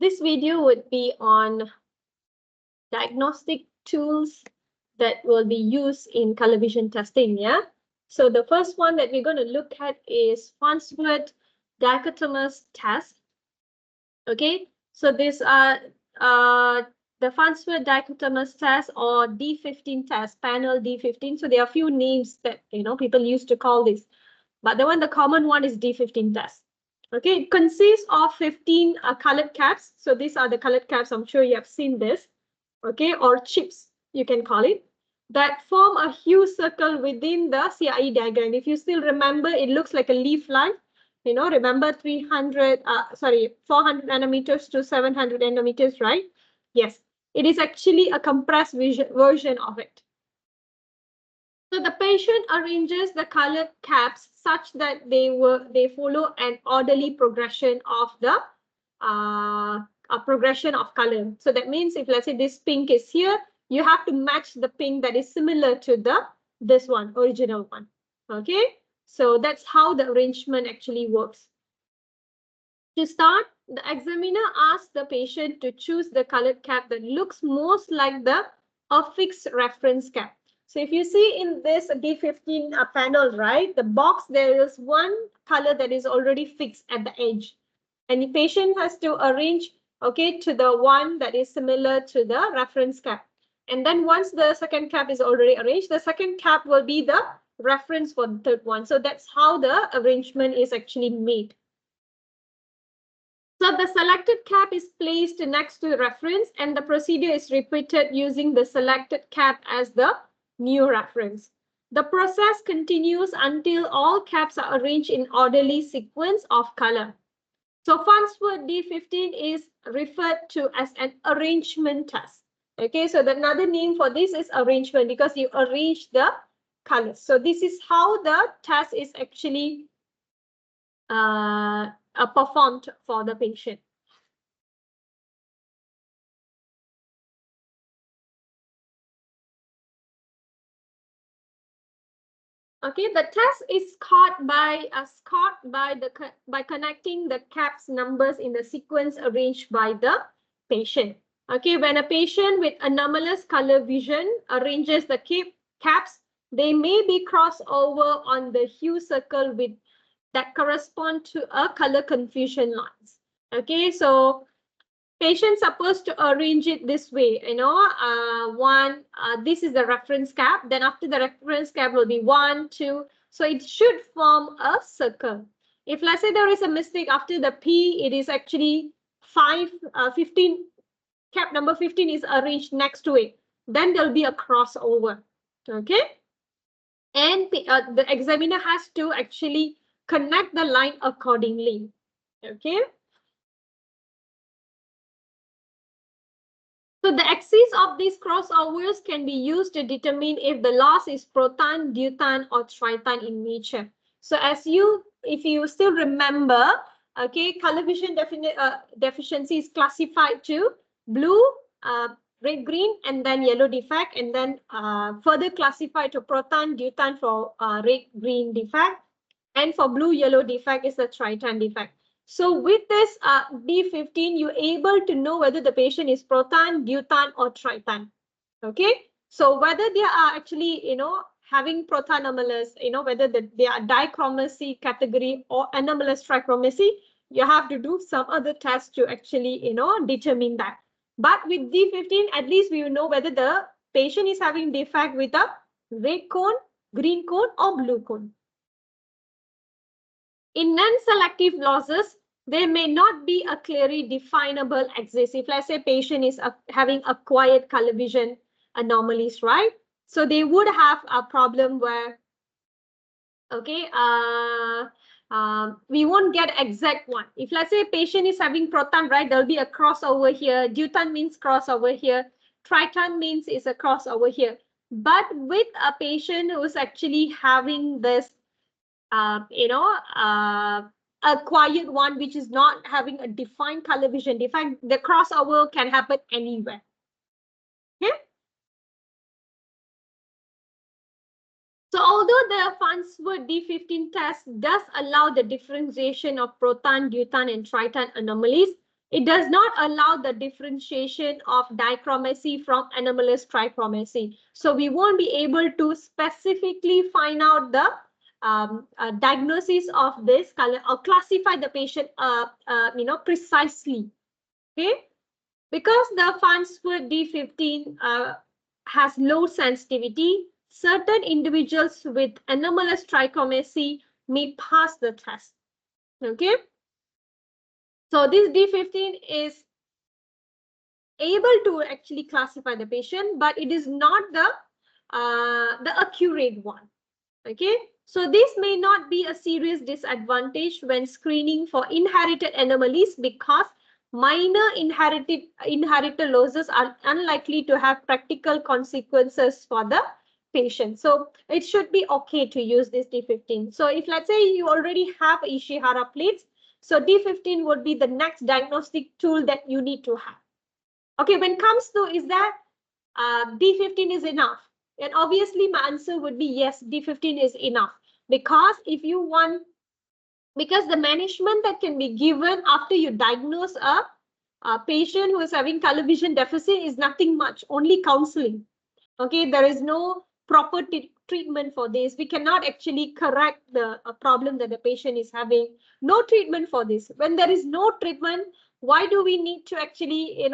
This video would be on diagnostic tools that will be used in color vision testing. Yeah. So the first one that we're going to look at is Farnsworth dichotomous test. Okay. So these are the Farnsworth dichotomous test or D15 test, panel D15. So there are a few names that people used to call this, but the common one is D15 test. Okay, it consists of 15 colored caps. So these are the colored caps. I'm sure you have seen this. Okay, or chips, you can call it, that form a hue circle within the CIE diagram. If you still remember, it looks like a leaf line. Remember 400 nanometers to 700 nanometers, right? Yes, it is actually a compressed version of it. So the patient arranges the colored caps such that they follow an orderly progression of the progression of color. So that means if let's say this pink is here, you have to match the pink that is similar to this one, original one. Okay, so that's how the arrangement actually works. To start, the examiner asks the patient to choose the colored cap that looks most like the affixed reference cap. So if you see in this D15 panel, right, the box, there is one color that is already fixed at the edge. And the patient has to arrange, okay, to the one that is similar to the reference cap. And then once the second cap is already arranged, the second cap will be the reference for the third one. So that's how the arrangement is actually made. So the selected cap is placed next to the reference and the procedure is repeated using the selected cap as the new reference. The process continues until all caps are arranged in orderly sequence of color. So Farnsworth D15 is referred to as an arrangement test. Okay, so another name for this is arrangement because you arrange the colors. So this is how the test is actually performed for the patient. Okay, the test is caught by connecting the caps numbers in the sequence arranged by the patient. Okay, when a patient with anomalous color vision arranges the caps, they may be crossed over on the hue circle with that correspond to a color confusion lines. Okay, so patient's supposed to arrange it this way, this is the reference cap, then after the reference cap will be 1, 2, so it should form a circle. If let's say there is a mistake after the P, it is actually 15, cap number 15 is arranged next to it, then there'll be a crossover. Okay, and the examiner has to actually connect the line accordingly. Okay. So the axis of these crossovers can be used to determine if the loss is proton, deutan, or triton in nature. So if you still remember, okay, color vision deficiency is classified to blue, red, green, and then yellow defect, and then further classified to proton, deutan for red, green defect, and for blue, yellow defect is the triton defect. So with this D15, you're able to know whether the patient is proton, deutan, or triton. Okay, so whether they are actually, having proton anomalous, whether they are dichromacy category or anomalous trichromacy, you have to do some other tests to actually, determine that. But with D15, at least we will know whether the patient is having defect with a red cone, green cone, or blue cone. In non-selective losses, there may not be a clearly definable axis. If let's say patient is having acquired color vision anomalies, right? So they would have a problem where, okay, we won't get exact one. If let's say patient is having proton, right, there'll be a crossover here. Deutan means crossover here. Triton means is a crossover here. But with a patient who's actually having this acquired one which is not having a defined color vision, the crossover can happen anywhere. Okay. So although the Farnsworth D15 test does allow the differentiation of proton, deutan, and triton anomalies, It does not allow the differentiation of dichromacy from anomalous trichromacy. So we won't be able to specifically find out the diagnosis of this color or classify the patient, precisely. Okay, because the Farnsworth D15 has low sensitivity, certain individuals with anomalous trichromacy may pass the test. Okay, so this D15 is able to actually classify the patient, but it is not the accurate one. Okay, so this may not be a serious disadvantage when screening for inherited anomalies, because minor inherited losses are unlikely to have practical consequences for the patient. So it should be okay to use this D15. So if let's say you already have Ishihara plates, so D15 would be the next diagnostic tool that you need to have. Okay, when it comes to is that D15 is enough? And obviously my answer would be yes, D15 is enough. Because if you want, because the management that can be given after you diagnose a patient who is having color vision deficit is nothing much, only counseling. Okay, there is no proper treatment for this. We cannot actually correct the problem that the patient is having. No treatment for this. When there is no treatment, why do we need to actually,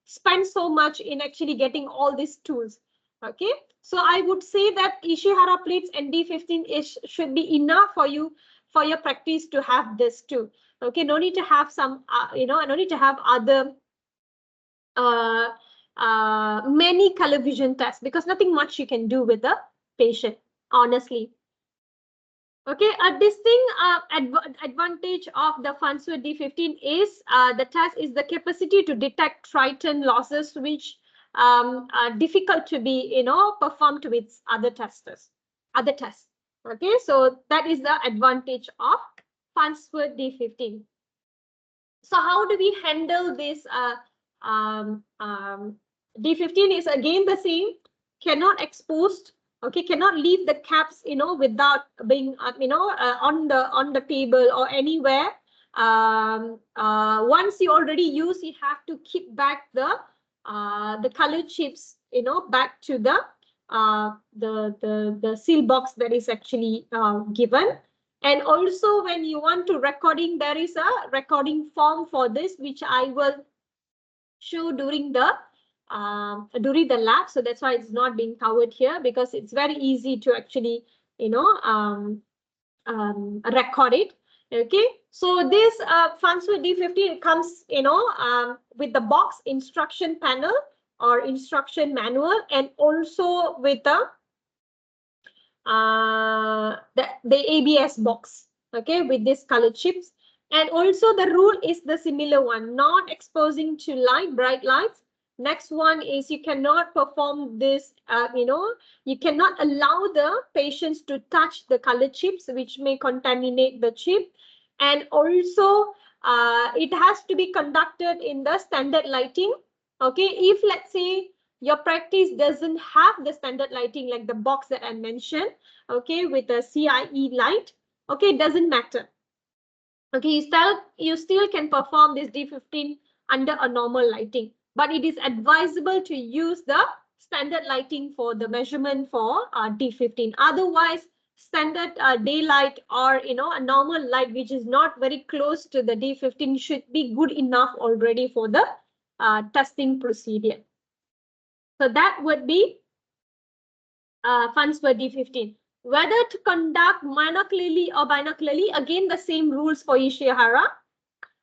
spend so much in actually getting all these tools? Okay, so I would say that Ishihara plates and D15 should be enough for you, for your practice to have this too. Okay, no need to have some, no need to have other many color vision tests, because nothing much you can do with the patient, honestly. Okay, a distinct advantage of the Farnsworth D15 is the test is the capacity to detect triton losses, which are difficult to be, performed with other tests. Okay, so that is the advantage of Farnsworth D15. So how do we handle this? D15 is again the same, cannot exposed. Okay, cannot leave the caps, without being, on the table or anywhere. Once you already use, you have to keep back the color chips, back to the seal box that is actually given. And also when you want to recording, there is a recording form for this, which I will show during the lab. So that's why it's not being covered here, because it's very easy to actually, record it. Okay, so this Farnsworth D15 comes, with the box instruction panel or instruction manual, and also with the ABS box, okay, with these color chips. And also the rule is the similar one, not exposing to bright lights. Next one is you cannot perform this, you cannot allow the patients to touch the color chips, which may contaminate the chip. And also it has to be conducted in the standard lighting. Okay, if let's say your practice doesn't have the standard lighting like the box that I mentioned, okay, with a CIE light, okay, it doesn't matter. Okay, you still can perform this D15 under a normal lighting, but it is advisable to use the standard lighting for the measurement for D15. Otherwise, standard daylight or a normal light which is not very close to the D15 should be good enough already for the testing procedure. So that would be Farnsworth D15. Whether to conduct monocularly or binocularly, again the same rules for Ishihara.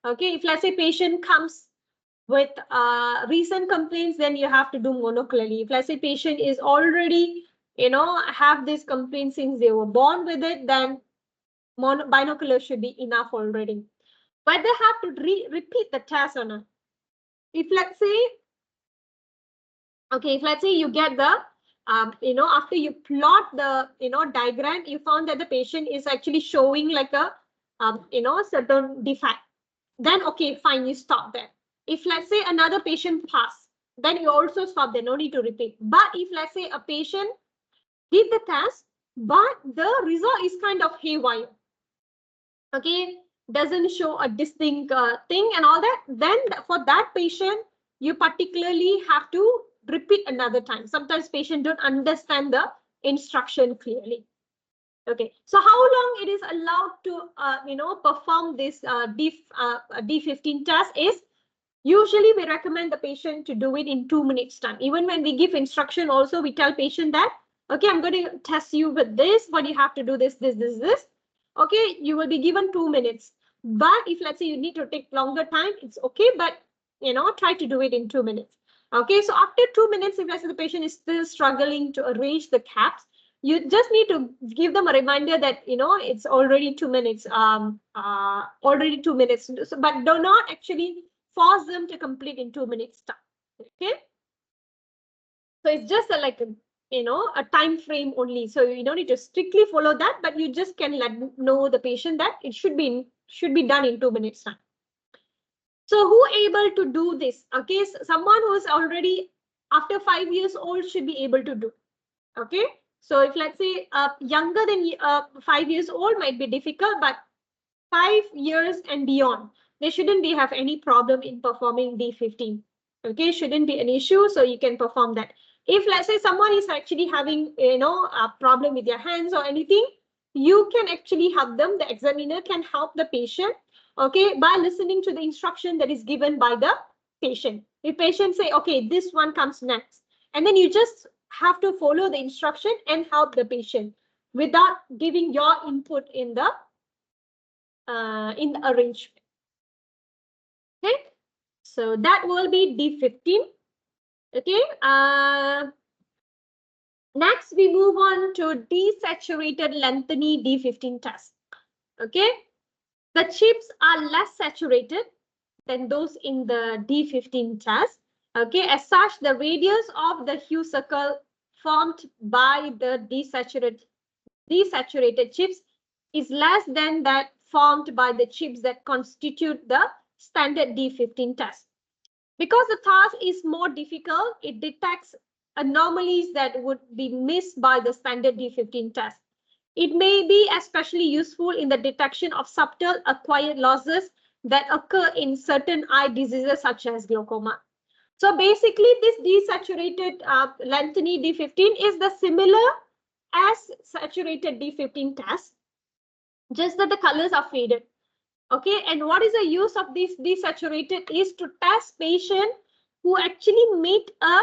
Okay, if let's say patient comes with recent complaints, then you have to do monocularly. If let's say patient is already, have this complaint since they were born with it, then binocular should be enough already. But they have to repeat the test or not. If let's say, okay, if let's say you get the after you plot the diagram, you found that the patient is actually showing like a certain defect, then okay, fine, you stop there. If let's say another patient passed, then you also stop there, no need to repeat. But if let's say a patient did the test, but the result is kind of haywire, okay, doesn't show a distinct thing and all that, then for that patient, you particularly have to repeat another time. Sometimes patients don't understand the instruction clearly. Okay, so how long it is allowed to, perform this D15 test is, usually we recommend the patient to do it in 2 minutes time. Even when we give instruction also, we tell patient that, okay, I'm going to test you with this, but you have to do this, this. Okay, you will be given 2 minutes. But if let's say you need to take longer time, it's okay, but try to do it in 2 minutes. Okay, so after 2 minutes, if let's say the patient is still struggling to arrange the caps, you just need to give them a reminder that it's already 2 minutes, already 2 minutes, but do not actually force them to complete in 2 minutes time. Okay, so it's just a time frame only, so you don't need to strictly follow that, but you just can let know the patient that it should be done in 2 minutes time. So who able to do this? Okay, so someone who is already after 5 years old should be able to do. Okay, so if let's say younger than 5 years old might be difficult, but 5 years and beyond, they shouldn't have any problem in performing D15. Okay, shouldn't be an issue, so you can perform that. If let's say someone is actually having a problem with their hands or anything, you can actually help them. The examiner can help the patient, okay, by listening to the instruction that is given by the patient. If patient say, okay, this one comes next, and then you just have to follow the instruction and help the patient without giving your input in the arrangement. Okay, so that will be D15. Okay, next we move on to desaturated lengthening D15 test. Okay, the chips are less saturated than those in the D15 test. Okay, as such, the radius of the hue circle formed by the desaturated chips is less than that formed by the chips that constitute the standard D15 test. Because the task is more difficult, it detects anomalies that would be missed by the standard D15 test. It may be especially useful in the detection of subtle acquired losses that occur in certain eye diseases such as glaucoma. So basically, this desaturated lengthening D15 is the similar as saturated D15 test, just that the colors are faded. Okay, and what is the use of this desaturated is to test patient who actually made a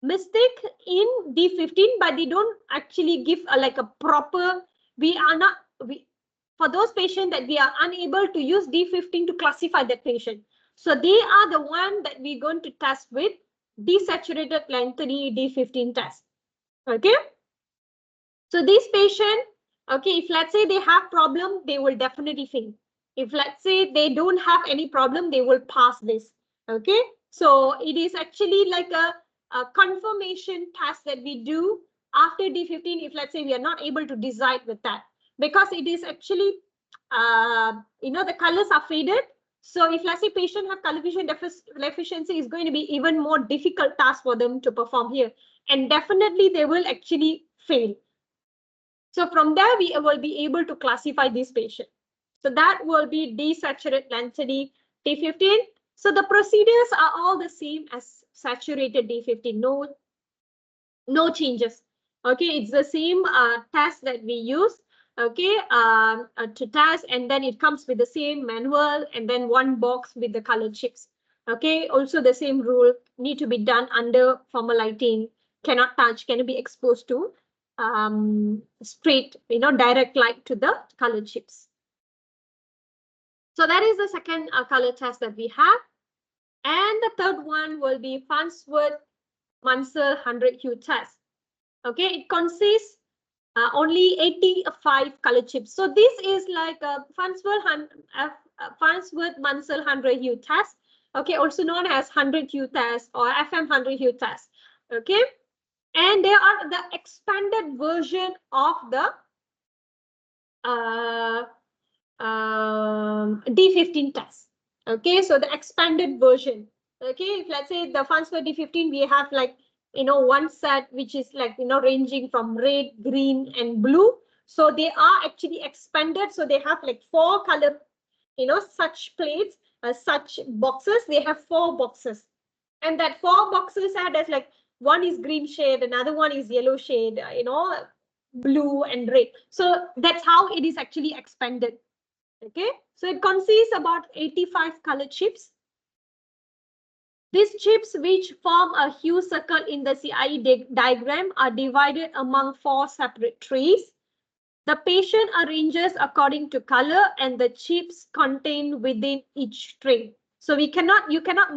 mistake in D15, but they don't actually give a proper, for those patients that we are unable to use D15 to classify that patient. So they are the one that we're going to test with desaturated lengthening D15 test. Okay, so this patient, okay, if let's say they have problem, they will definitely fail. If let's say they don't have any problem, they will pass this. Okay, so it is actually like a confirmation test that we do after D15 if let's say we are not able to decide with that, because it is actually the colors are faded. So if let's say patient have color vision deficiency, is going to be even more difficult task for them to perform here, and definitely they will actually fail. So from there, we will be able to classify this patient. So that will be desaturated lengthening D15. So the procedures are all the same as saturated D15. No changes. Okay, it's the same test that we use. Okay, to test, and then it comes with the same manual and then one box with the color chips. Okay, also the same rule need to be done under formal lighting. Cannot touch, cannot be exposed to straight, direct light to the color chips. So that is the second color test that we have. And the third one will be Farnsworth-Munsell 100 hue test. Okay, it consists only 85 color chips. So this is like a Farnsworth-Munsell 100 hue test. Okay, also known as 100 hue test or FM 100 hue test. Okay, and they are the expanded version of the D15 test. Okay, so the expanded version. Okay, if let's say the Farnsworth D15, we have one set which is ranging from red, green, and blue. So they are actually expanded. So they have 4 color such plates, such boxes. They have 4 boxes, and that 4 boxes are as like one is green shade, another one is yellow shade, blue and red. So that's how it is actually expanded. Okay, so it consists about 85 color chips. These chips, which form a hue circle in the CIE diagram, are divided among 4 separate trays. The patient arranges according to color, and the chips contained within each tray. So you cannot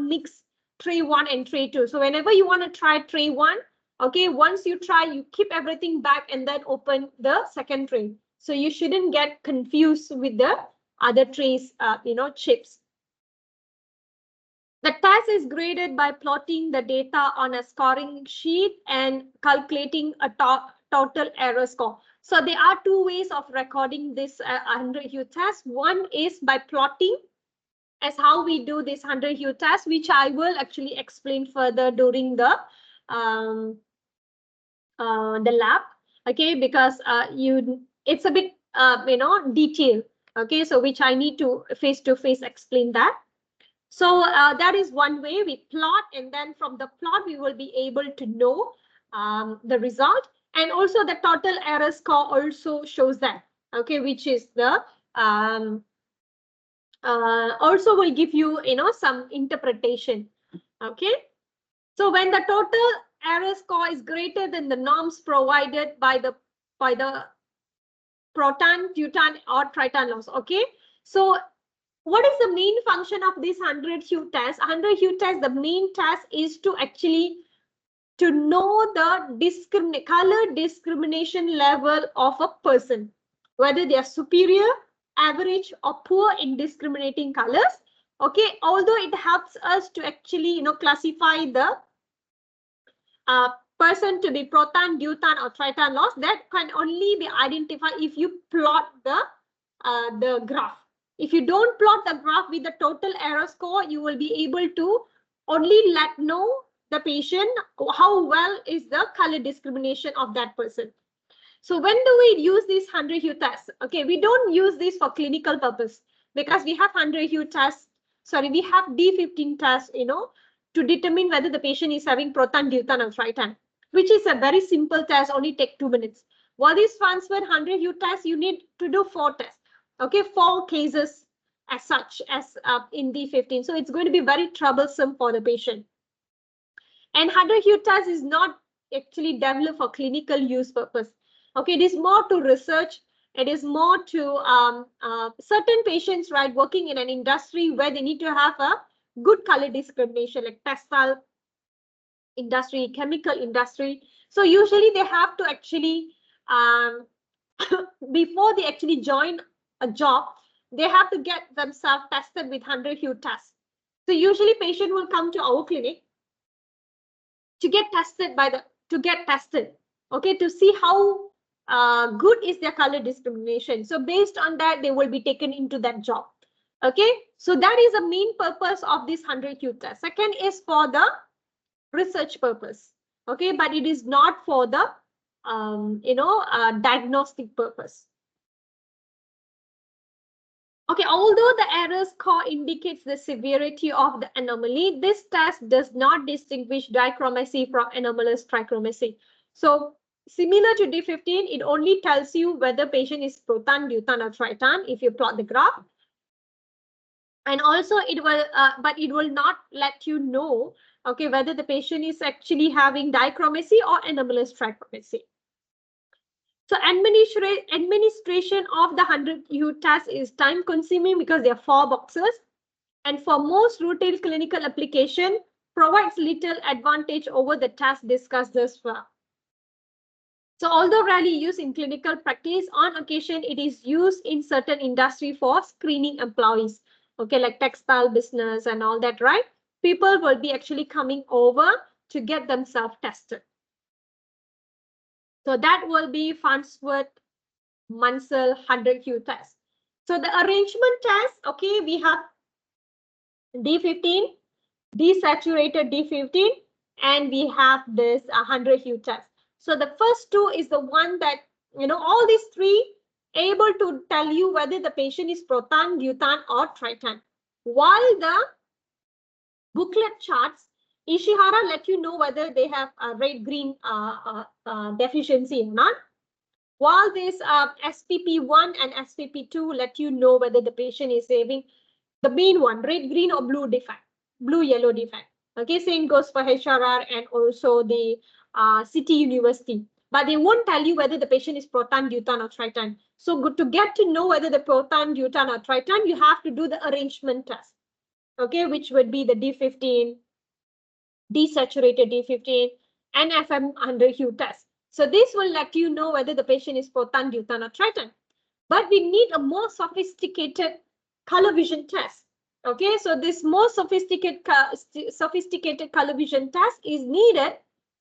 mix tray 1 and tray 2. So whenever you want to try tray 1, okay, once you try, you keep everything back and then open the second tray. So you shouldn't get confused with the other trays, chips. The test is graded by plotting the data on a scoring sheet and calculating a total error score. So there are 2 ways of recording this 100 hue test. One is by plotting, as how we do this 100 hue test, which I will actually explain further during the lab. Okay, because it's a bit detailed. Okay, so which I need to face-to-face explain that. So that is one way we plot, and then from the plot we will be able to know the result, and also the total error score also shows that. Okay, which is the also will give you some interpretation. Okay, so when the total error score is greater than the norms provided by the proton, deutan, or triton loss. Okay, so what is the main function of this 100 hue test? 100 hue test, the main task is to actually to know the color discrimination level of a person, whether they are superior, average, or poor in discriminating colors. Okay, although it helps us to actually classify the person to be proton, deutan, or triton loss, that can only be identified if you plot the graph. If you don't plot the graph with the total error score, you will be able to only know the patient how well is the color discrimination of that person. So when do we use this 100 hue test? Okay, we don't use this for clinical purpose, because we have 100 hue test. Sorry, we have D15 test, to determine whether the patient is having proton, deutan, or triton, which is a very simple test, only take 2 minutes. While this transfer 100 hue test, you need to do 4 tests. Okay, 4 cases as such as in D15. So it's going to be very troublesome for the patient. And 100 hue test is not actually developed for clinical use purpose. Okay, it is more to research. It is more to certain patients, right, working in an industry where they need to have a good color discrimination, like textile industry, chemical industry. So usually they have to actually, before they actually join a job, they have to get themselves tested with 100 hue test. So usually patient will come to our clinic to get tested okay, to see how good is their color discrimination. So based on that, they will be taken into that job. Okay, so that is the main purpose of this 100 hue test. Second is for the research purpose. Okay, but it is not for the diagnostic purpose. Okay, although the error score indicates the severity of the anomaly, this test does not distinguish dichromacy from anomalous trichromacy. So similar to D15, it only tells you whether patient is proton, deutan, or triton if you plot the graph. And also it will, but it will not let you know, okay, whether the patient is actually having dichromacy or anomalous trichromacy. So administration of the 100 hue test is time consuming because there are 4 boxes. And for most routine clinical application, provides little advantage over the test discussed thus far. So although rarely used in clinical practice, on occasion it is used in certain industry for screening employees. Okay, like textile business and all that, right? People will be actually coming over to get themselves tested. So that will be Farnsworth Munsell 100 hue test. So the arrangement test, okay, we have D15, desaturated D15, and we have this 100 hue test. So the first 2 is the one that, all these 3 able to tell you whether the patient is protan, butan, or tritan. While the booklet charts, Ishihara let you know whether they have a red-green deficiency or not. While this SPP1 and SPP2 let you know whether the patient is having the main one, red, green, or blue defect, blue, yellow defect. Okay, same goes for HRR and also the City University. But they won't tell you whether the patient is protan, butan, or tritan. So good to get to know whether the protan, butan, or tritan, you have to do the arrangement test. Okay, which would be the D15, desaturated D15, and FM under Hue test. So this will let you know whether the patient is protan, butan, or tritan. But we need a more sophisticated color vision test. Okay, so this more sophisticated color vision test is needed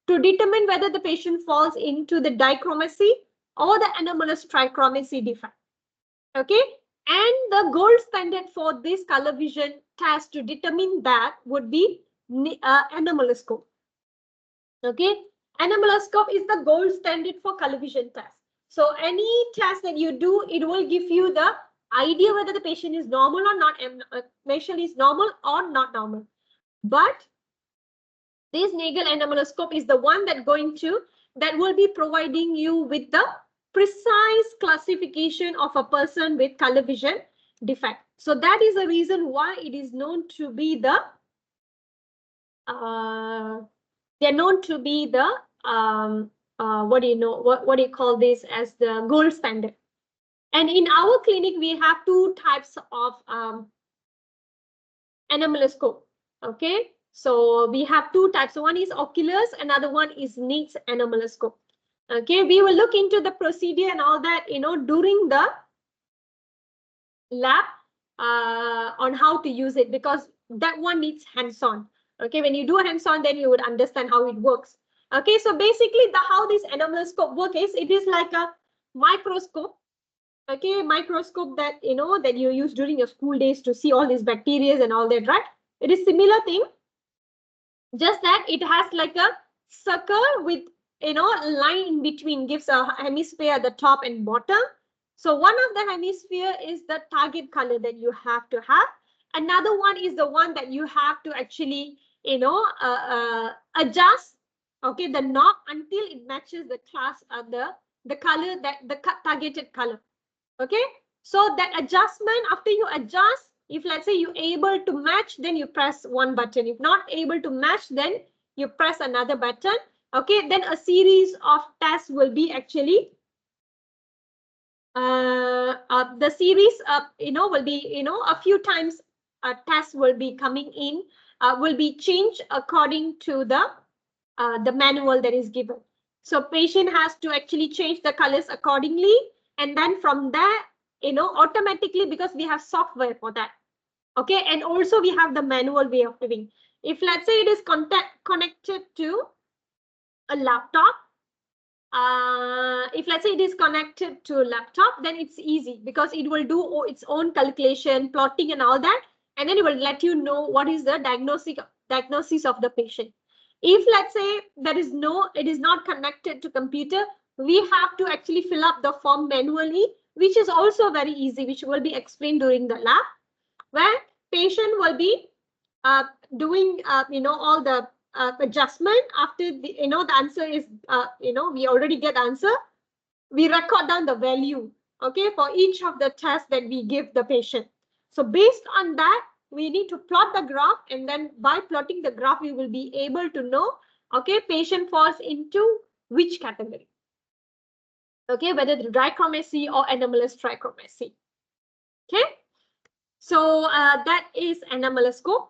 to determine whether the patient falls into the dichromacy or the anomalous trichromacy defect. Okay, and the gold standard for this color vision test to determine that would be anomaloscope. Okay, anomaloscope is the gold standard for color vision test. So any test that you do, it will give you the idea whether the patient is normal or not, patient is normal or not normal. But this Nagel anomaloscope is the one that will be providing you with the precise classification of a person with color vision defect. So that is the reason why it is known to be the they're known to be the what do you call this as the gold standard. And in our clinic, we have two types of anomaloscope. Okay, so we have two types. One is oculars, another one is NICS anomaloscope. Okay, we will look into the procedure and all that, during the lab on how to use it, because that one needs hands-on. Okay, when you do hands-on, then you would understand how it works. Okay, so basically how this anomaloscope works is it is like a microscope. Okay, microscope that that you use during your school days to see all these bacteria and all that, right? It is similar thing, just that it has like a circle with line in between, gives a hemisphere at the top and bottom. So one of the hemisphere is the target color that you have to have. Another one is the one that you have to actually adjust, okay, the knob until it matches the class of the color, that the targeted color. Okay, so that adjustment, after you adjust, if let's say you're able to match, then you press one button. If not able to match, then you press another button. Okay, then a series of tests will be actually the series will be a few times tests will be coming in, will be changed according to the manual that is given. So patient has to actually change the colors accordingly, and then from there automatically, because we have software for that. Okay, and also we have the manual way of doing. If let's say it is connected to a laptop, if let's say it is connected to a laptop, then it's easy because it will do its own calculation, plotting and all that, and then it will let you know what is the diagnosis of the patient. If let's say it is not connected to computer, we have to actually fill up the form manually, which is also very easy, which will be explained during the lab, where patient will be doing all the adjustment. After the the answer is we already get answer, we record down the value, okay, for each of the tests that we give the patient. So based on that, we need to plot the graph, and then by plotting the graph, we will be able to know, okay, patient falls into which category, okay, whether the dichromacy or anomalous trichromacy. Okay, so that is anomaloscope.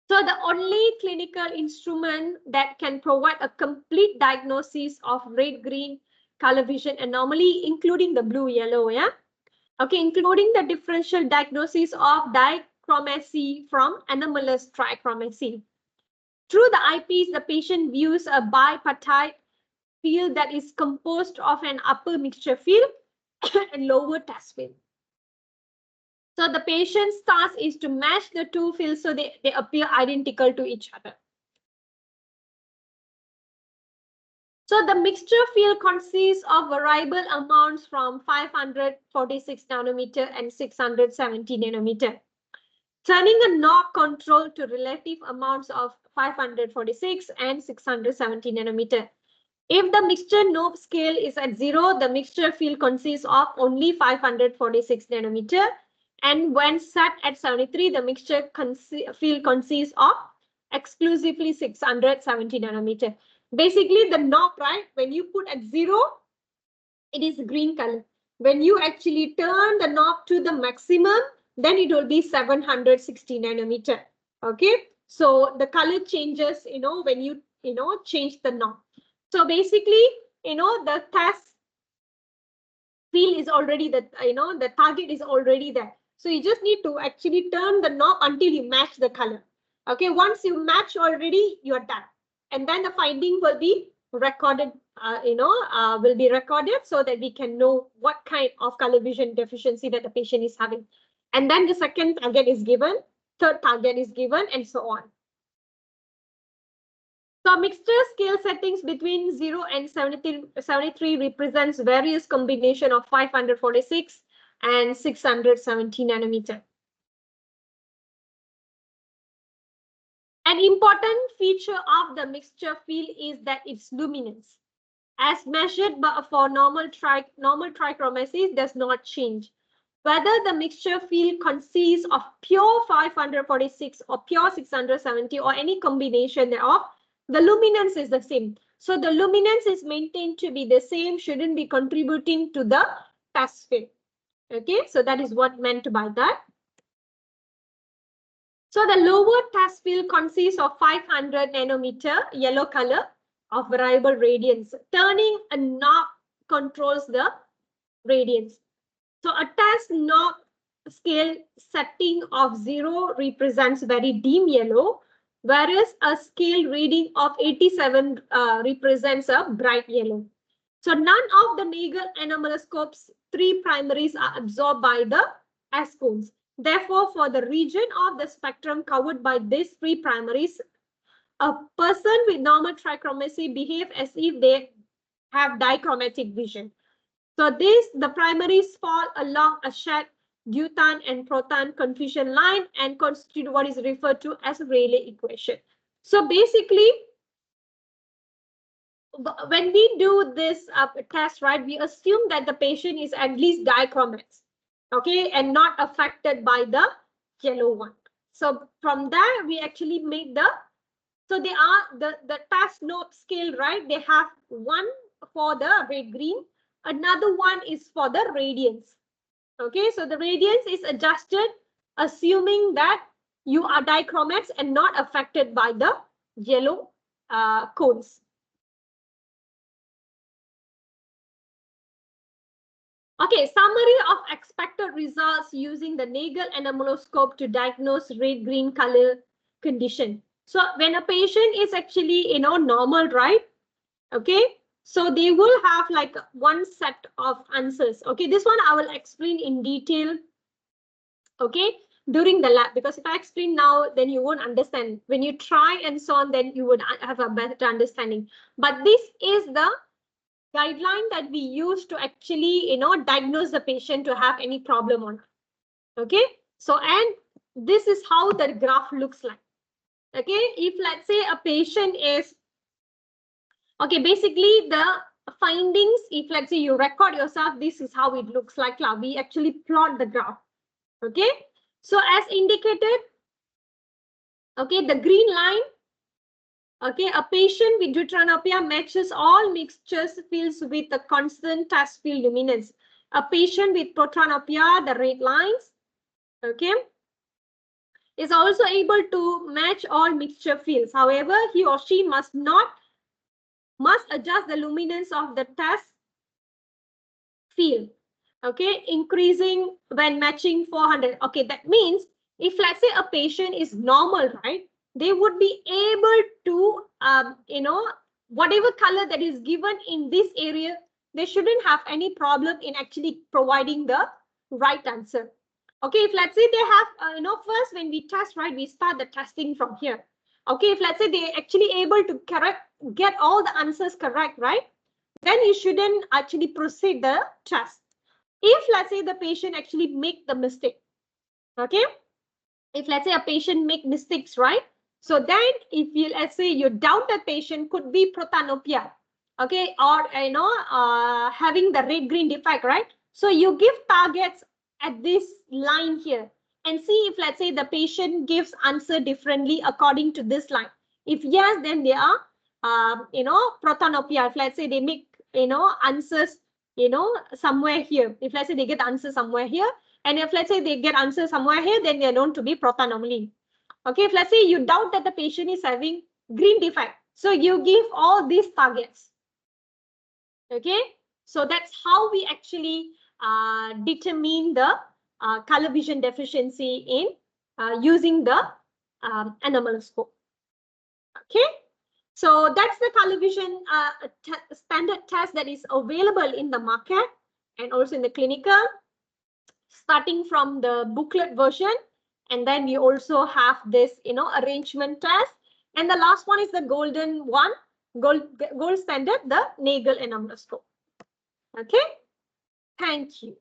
So the only clinical instrument that can provide a complete diagnosis of red-green color vision anomaly, including the blue-yellow, yeah? Okay, including the differential diagnosis of dichromacy from anomalous trichromacy. Through the eyepiece, the patient views a bipartite field that is composed of an upper mixture field and lower test field. So the patient's task is to match the two fields so they appear identical to each other. So the mixture field consists of variable amounts from 546 nanometer and 670 nanometer. Turning a knob control to relative amounts of 546 and 670 nanometer. If the mixture knob scale is at 0, the mixture field consists of only 546 nanometer. And when set at 73, the mixture field consists of exclusively 670 nanometer. Basically, the knob, right, when you put at 0, it is green color. When you actually turn the knob to the maximum, then it will be 760 nanometer. Okay, so the color changes, when you, change the knob. So basically, the test field is already the, the target is already there. So you just need to actually turn the knob until you match the color. Okay, once you match already, you're done. And then the finding will be recorded, will be recorded so that we can know what kind of color vision deficiency that the patient is having. And then the second target is given, third target is given, and so on. So mixture scale settings between 0 and 73 represents various combination of 546 and 670 nanometer. An important feature of the mixture field is that its luminance, as measured by for normal trichromacy, does not change. Whether the mixture field consists of pure 546 or pure 670 or any combination thereof, the luminance is the same. So the luminance is maintained to be the same, shouldn't be contributing to the test field. Okay, so that is what meant by that. So the lower test field consists of 500 nanometer yellow color of variable radiance. Turning a knob controls the radiance. So a test knob scale setting of 0 represents very dim yellow, whereas a scale reading of 87 represents a bright yellow. So none of the Nagel anemomerscope's 3 primaries are absorbed by the S cones. Therefore, for the region of the spectrum covered by these 3 primaries, a person with normal trichromacy behaves as if they have dichromatic vision. So the primaries fall along a shared deuterium and proton confusion line and constitute what is referred to as Rayleigh equation. So basically, when we do this test, right, we assume that the patient is at least dichromatic, okay, and not affected by the yellow one. So from there, we actually make so they are the test knob scale, right? They have one for the red green, another one is for the radiance. Okay, so the radiance is adjusted assuming that you are dichromatic and not affected by the yellow cones. Okay, summary of expected results using the Nagel anemomerscope to diagnose red-green color condition. So when a patient is actually, normal, right? Okay, so they will have like one set of answers. Okay, this one I will explain in detail, okay, during the lab, because if I explain now, then you won't understand. When you try and so on, then you would have a better understanding. But this is the guideline that we use to actually, diagnose the patient to have any problem or not. Okay, so and this is how the graph looks like. Okay, if let's say a patient is, okay, basically the findings, if let's say you record yourself, this is how it looks like. We actually plot the graph. Okay, so as indicated, okay, the green line, okay, a patient with deuteranopia matches all mixtures fields with a constant test field luminance. A patient with protanopia, the red lines, okay, is also able to match all mixture fields. However, he or she must adjust the luminance of the test field, okay, increasing when matching 400. Okay, that means if let's say a patient is normal, right, they would be able to, whatever color that is given in this area, they shouldn't have any problem in actually providing the right answer. Okay, if let's say they have, first when we test, right, we start the testing from here. Okay, if let's say they actually able to get all the answers correct, right? Then you shouldn't actually proceed the test. If let's say the patient actually make the mistake, okay? If let's say a patient make mistakes, right? So then if you, let's say you doubt that patient could be protanopia, okay, or having the red green defect, right? So you give targets at this line here and see if let's say the patient gives answer differently according to this line. If yes, then they are protanopia. If let's say they make answers somewhere here, if let's say they get answer somewhere here, and if let's say they get answer somewhere here, then they're known to be prothanomaly. Okay, if let's say you doubt that the patient is having green defect, so you give all these targets. Okay, so that's how we actually determine the color vision deficiency in using the anomaloscope. Okay, so that's the color vision standard test that is available in the market and also in the clinical, starting from the booklet version. And then we also have this, arrangement test. And the last one is the golden one, gold standard, the Nagel anomaloscope. Okay, thank you.